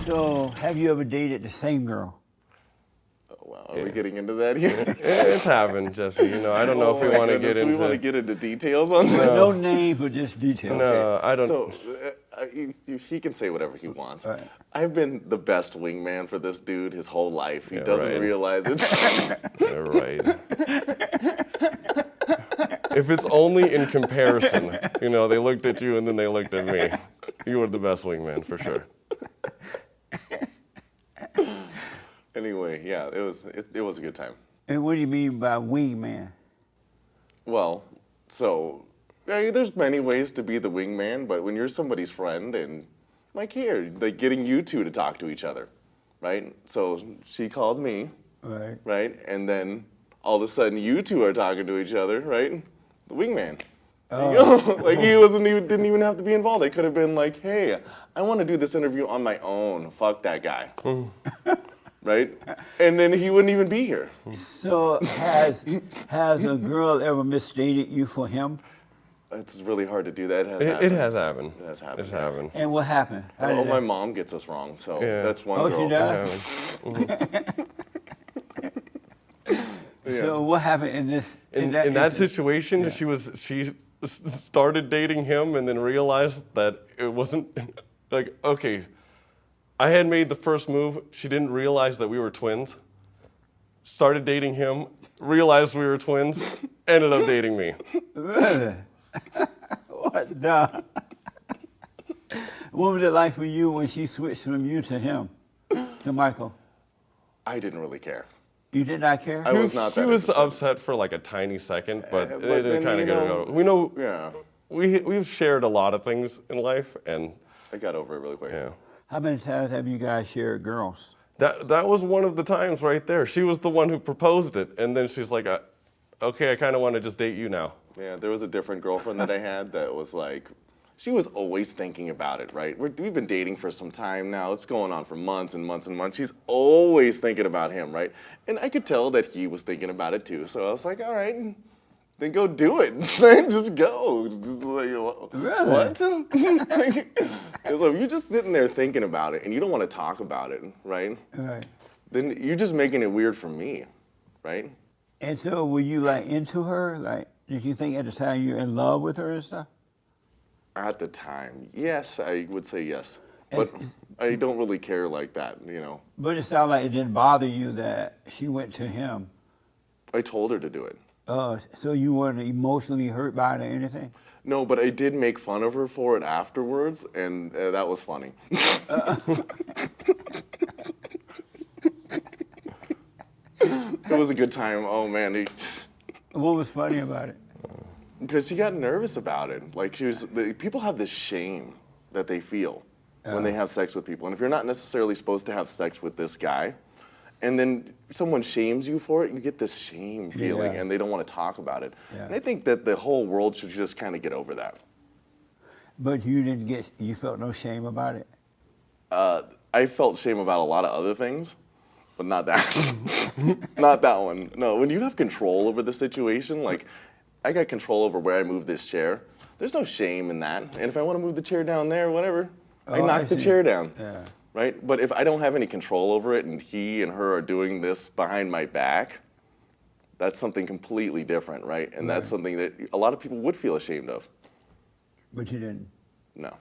So, have you ever dated the same girl? Well, are we getting into that here? It's happened, Jesse. You know, I don't know if we want to get into. Do we want to get into details on that? No name, but just details. No, I don't. So he can say whatever he wants. Right. I've been the best wingman for this dude his whole life. He Yeah, doesn't right. realize it. Yeah, right. If it's only in comparison, you know, they looked at you and then they looked at me. You were the best wingman for sure. Anyway, yeah, it was a good time. And what do you mean by wingman? Well, so there's many ways to be the wingman, but when you're somebody's friend and like here, like getting you two to talk to each other, right? So she called me, right? And then all of a sudden you two are talking to each other, right? The wingman. Oh. You know? Like he didn't even have to be involved. It could have been like, hey, I want to do this interview on my own. Fuck that guy. Right? And then he wouldn't even be here. So, has a girl ever misstated you for him? It's really hard to do that. It has happened. It has happened. It's happened. And what happened? How Well, did my that- mom gets us wrong, so Yeah. that's one Oh, girl. she does? Yeah. So what happened in this? In that instance? situation, Yeah. she started dating him and then realized that it wasn't like, okay, I had made the first move. She didn't realize that we were twins. Started dating him, realized we were twins, ended up dating me. Really? What the? What was it like for you when she switched from you to him, to Michael? I didn't really care. You did not care? I was not She that was interested. upset for like a tiny second, but but it then, kind you of got to know, go. We know Yeah, we've shared a lot of things in life, and I got over it really quick. yeah. How many times have you guys shared girls? That was one of the times right there. She was the one who proposed it, and then she's like, okay, I kind of want to just date you now. Yeah, there was a different girlfriend that I had that was like, she was always thinking about it, right? We've been dating for some time now. It's going on for months and months and months. She's always thinking about him, right? And I could tell that he was thinking about it too. So I was like, all right, then go do it. Just go. Just like, Really? what? It's like, you're just sitting there thinking about it and you don't want to talk about it, right? Right. Then you're just making it weird for me, right? And so were you like into her? Like, did you think at the time you were in love with her and stuff? At the time, yes, I would say yes. But I don't really care like that, you know. But it sounded like it didn't bother you that she went to him. I told her to do it. So you weren't emotionally hurt by it or anything? No, but I did make fun of her for it afterwards, and that was funny. It was a good time. Oh, man. What was funny about it? Because she got nervous about it. Like, people have this shame that they feel when they have sex with people. And if you're not necessarily supposed to have sex with this guy, and then someone shames you for it, you get this shame feeling, Yeah. and they don't want to talk about it. Yeah. And I think that the whole world should just kind of get over that. But you felt no shame about it? I felt shame about a lot of other things, but not that. Not that one. No, when you have control over the situation, like I got control over where I move this chair, there's no shame in that. And if I want to move the chair down there, whatever, I Oh, knock I the see. chair down. Yeah. Right? But if I don't have any control over it and he and her are doing this behind my back, that's something completely different, right? And that's something that a lot of people would feel ashamed of. But you didn't. No.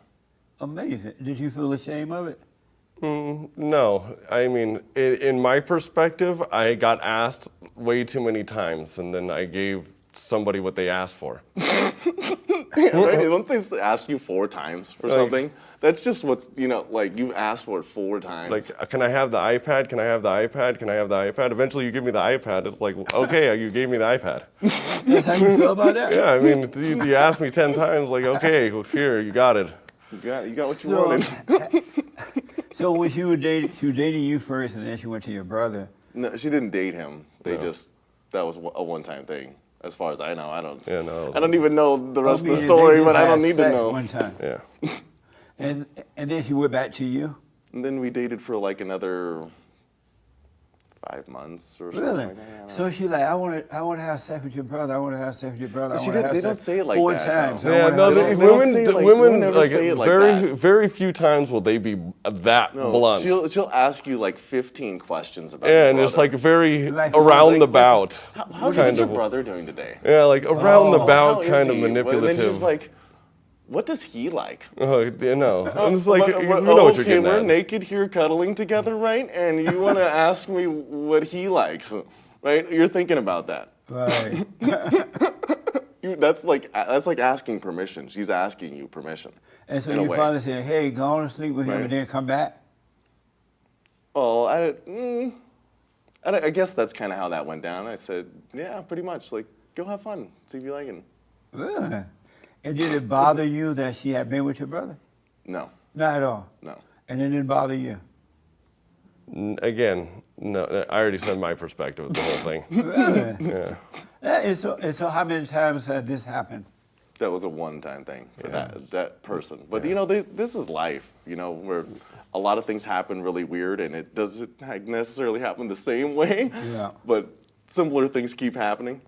Amazing. Did you feel ashamed of it? No, I mean, in my perspective, I got asked way too many times, and then I gave somebody what they asked for. Yeah, right? Don't they ask you 4 times for something? That's just what's, like you asked for it 4 times. Like, can I have the iPad? Can I have the iPad? Can I have the iPad? Eventually, you give me the iPad. It's like, okay, you gave me the iPad. That's how you feel about that? Yeah, I mean, you asked me 10 times, like, okay, well, here, you got it. You got what you wanted. So when she was dating you first, and then she went to your brother. No, she didn't date him. They No. that was a one-time thing. As far as I know, I don't. Yeah, no, it was- I don't even know the rest of the Meaning story, they but just I don't had need to sex know. One time. Yeah. And then she went back to you? And then we dated for like another 5 months or something Really? like that. I don't know. So she's like, I want to have sex with your brother. I want to have sex with your brother. I She wanna did- have they don't sex say it like 4 that, times. no. I Yeah, wanna no, have the, sex- they don't women, say it like- women, women never like say it like very, that. very few times will they be that No, blunt. she'll ask you like 15 questions about Yeah, your and it's brother. like very Like- around like- the bout. How's kind your of. brother doing today? Yeah, like around the Oh. bout, How is kind of he? manipulative. And then she's like, what does he like? Oh, you know, and it's like What- you what- know what you're okay, getting we're at. naked here cuddling together, right? And you want to ask me what he likes, right? You're thinking about that. Right. That's like asking permission. She's asking you permission. And so in a your way. father said, hey, go on and sleep with him Right. and then come back? Well, I guess that's kind of how that went down. I said, yeah, pretty much. Like, go have fun. See if you like it. Really? And did it bother you that she had been with your brother? No, Not at all. no. And it didn't bother you? Again, no, I already said my perspective of the whole thing. Really? Yeah. And so how many times had this happened? That was a one-time thing for that person. But you know, this is life. You know, where a lot of things happen really weird, and it doesn't necessarily happen the same way. Yeah. But similar things keep happening.